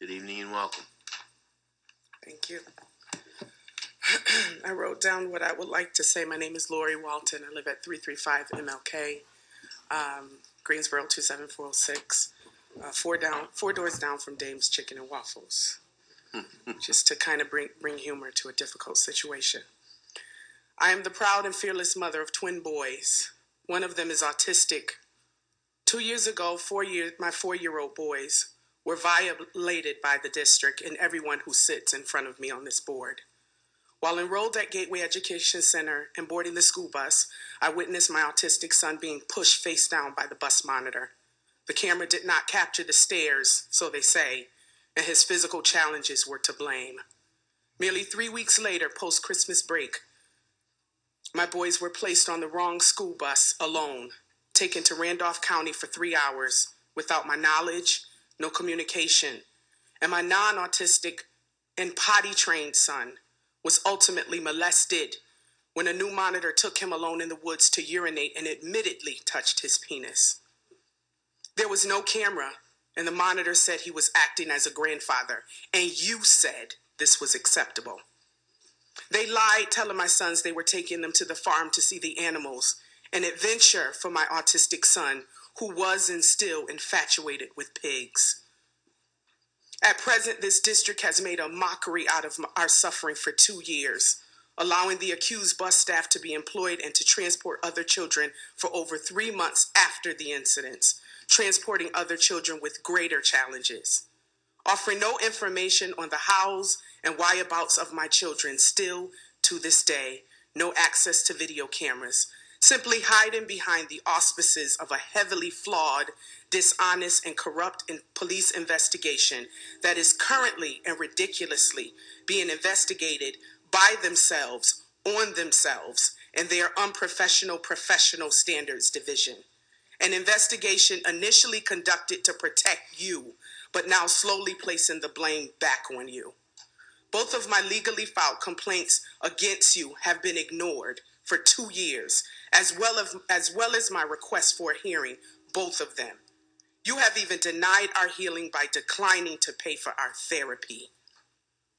Good evening and welcome. Thank you. I wrote down what I would like to say. My name is Lori Walton. I live at 335 MLK, Greensboro 27406. Four doors down from Dame's Chicken and Waffles. Just to kind of bring humor to a difficult situation. I am the proud and fearless mother of twin boys. One of them is autistic. 2 years ago, my 4-year-old boys were violated by the district and everyone who sits in front of me on this board. While enrolled at Gateway Education Center and boarding the school bus, I witnessed my autistic son being pushed face down by the bus monitor. The camera did not capture the stares, so they say, and his physical challenges were to blame. Merely 3 weeks later, post-Christmas break, my boys were placed on the wrong school bus alone, taken to Randolph County for 3 hours without my knowledge, no communication, and my non-autistic and potty-trained son was ultimately molested when a new monitor took him alone in the woods to urinate and admittedly touched his penis. There was no camera, and the monitor said he was acting as a grandfather, and you said this was acceptable. They lied, telling my sons they were taking them to the farm to see the animals, an adventure for my autistic son, who was and still infatuated with pigs. At present, this district has made a mockery out of our suffering for 2 years, allowing the accused bus staff to be employed and to transport other children for over 3 months after the incidents, transporting other children with greater challenges. Offering no information on the hows and whyabouts of my children, still to this day, no access to video cameras, simply hiding behind the auspices of a heavily flawed, dishonest, and corrupt police investigation that is currently and ridiculously being investigated by themselves, on themselves, and their unprofessional professional standards division. An investigation initially conducted to protect you, but now slowly placing the blame back on you. Both of my legally filed complaints against you have been ignored for 2 years, as well as my request for a hearing, both of them. You have even denied our healing by declining to pay for our therapy.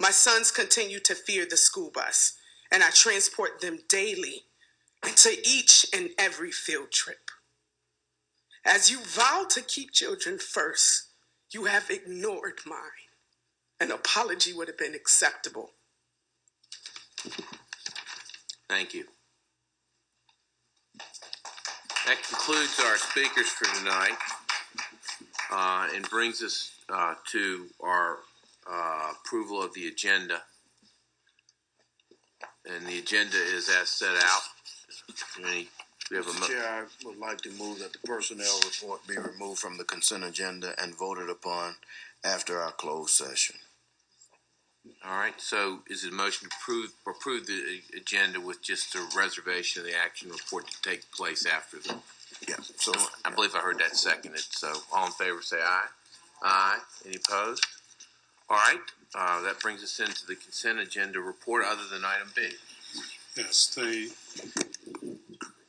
My sons continue to fear the school bus, and I transport them daily to each and every field trip. As you vow to keep children first, you have ignored mine. An apology would have been acceptable. Thank you. That concludes our speakers for tonight and brings us to our approval of the agenda. And the agenda is as set out. Mr. Chair, I would like to move that the personnel report be removed from the consent agenda and voted upon after our closed session. All right, so is it a motion to approve the agenda with just a reservation of the action report to take place after the... Yeah. So I believe I heard that seconded. So all in favor say aye. Aye. Any opposed? All right, that brings us into the consent agenda report other than item B. Yes, the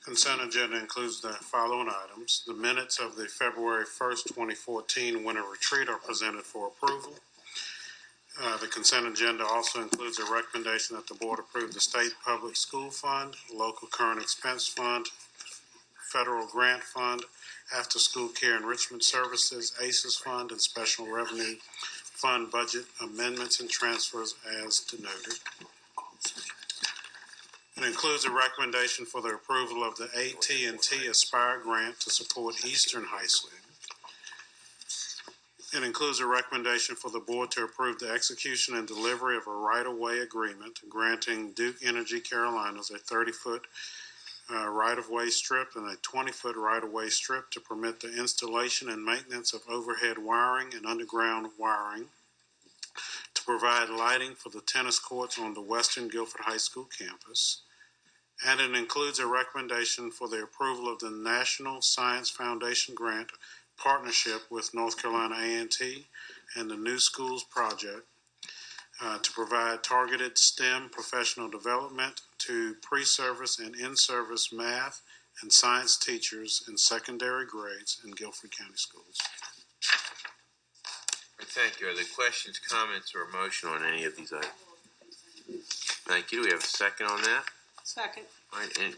consent agenda includes the following items. The minutes of the February 1st, 2014 winter retreat are presented for approval. The consent agenda also includes a recommendation that the board approve the State Public School Fund, Local Current Expense Fund, Federal Grant Fund, After School Care Enrichment Services, ACES Fund, and Special Revenue Fund budget amendments and transfers as denoted. It includes a recommendation for the approval of the AT&T Aspire grant to support Eastern High School. It includes a recommendation for the board to approve the execution and delivery of a right-of-way agreement granting Duke Energy Carolinas a 30-foot right-of-way strip and a 20-foot right-of-way strip to permit the installation and maintenance of overhead wiring and underground wiring to provide lighting for the tennis courts on the Western Guilford High School campus. And it includes a recommendation for the approval of the National Science Foundation grant partnership with North Carolina A&T and the New Schools Project to provide targeted STEM professional development to pre-service and in-service math and science teachers in secondary grades in Guilford County Schools. Thank you. Are there questions, comments, or a motion on any of these items? Thank you. Do we have a second on that? Second. All right, and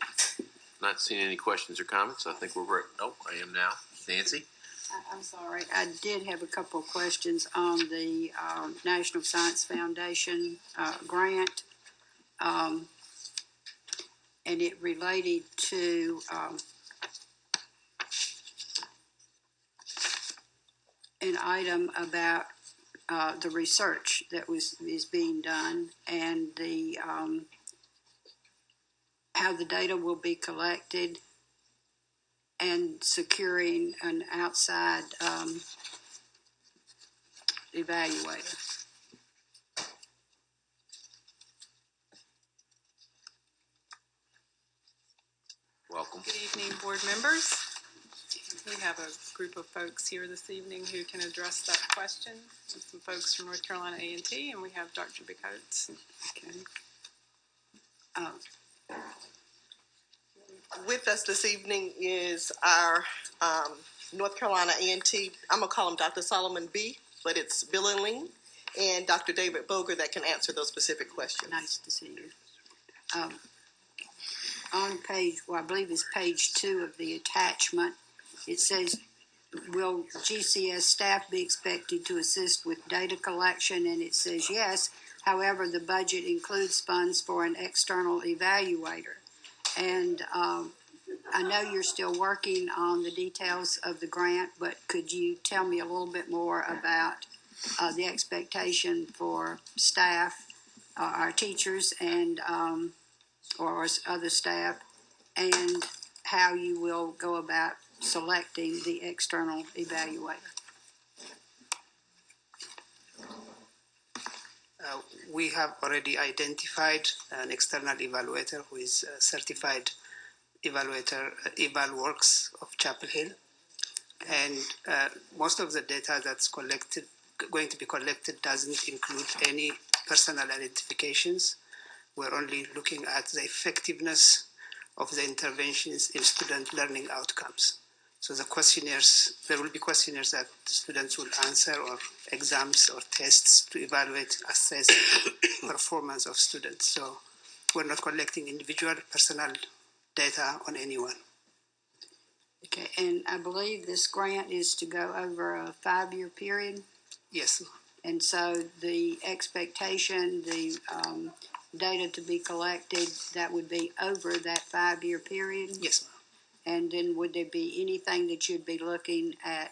not seeing any questions or comments. I think we're ready. Nope, I am now. Nancy? I'm sorry. I did have a couple of questions on the National Science Foundation grant. And it related to an item about the research that is being done and the how the data will be collected and securing an outside evaluator. Welcome. Good evening, board members. We have a group of folks here this evening who can address that question. Some folks from North Carolina A&T, and we have Dr. Bicoats. Okay. With us this evening is our North Carolina A&T, I'm going to call him Dr. Solomon B., but it's Billingling, and Dr. David Boger that can answer those specific questions. Nice to see you. On page, well, I believe it's page 2 of the attachment, it says, will GCS staff be expected to assist with data collection? And it says yes. However, the budget includes funds for an external evaluator. And I know you're still working on the details of the grant, but could you tell me a little bit more about the expectation for staff, our teachers, and or other staff, and how you will go about selecting the external evaluator? We have already identified an external evaluator who is a certified evaluator, EvalWorks of Chapel Hill. And most of the data that's going to be collected doesn't include any personal identifications. We're only looking at the effectiveness of the interventions in student learning outcomes. So the questionnaires, there will be questionnaires that the students will answer, or exams or tests to evaluate, assess performance of students. So we're not collecting individual personal data on anyone. Okay, and I believe this grant is to go over a 5-year period. Yes. And so the expectation, the data to be collected, that would be over that 5-year period? Yes. And then would there be anything that you'd be looking at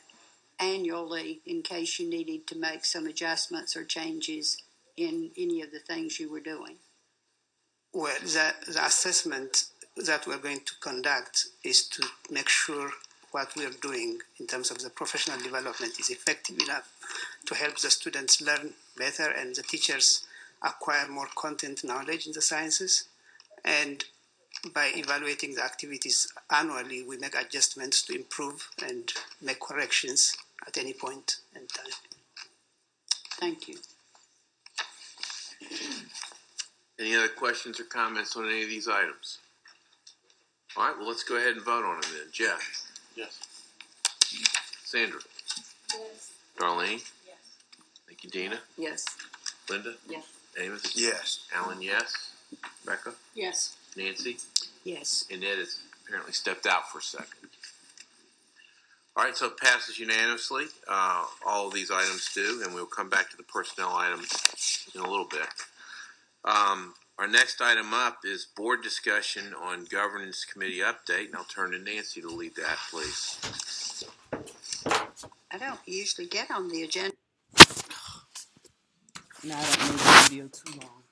annually in case you needed to make some adjustments or changes in any of the things you were doing? Well, the assessment that we're going to conduct is to make sure what we're doing in terms of the professional development is effective enough to help the students learn better and the teachers acquire more content knowledge in the sciences. And by evaluating the activities annually, we make adjustments to improve and make corrections at any point in time. Thank you. Any other questions or comments on any of these items? All right, well, let's go ahead and vote on them then. Jeff? Yes. Sandra? Yes. Darlene? Yes. Thank you, Dina. Yes. Linda? Yes. Amos? Yes. Alan, yes. Becca? Yes. Nancy? Yes. And Ed has apparently stepped out for a second. All right, so it passes unanimously. All of these items do, and we'll come back to the personnel items in a little bit. Our next item up is board discussion on governance committee update, and I'll turn to Nancy to lead that, please. I don't usually get on the agenda. Now I don't make the video too long.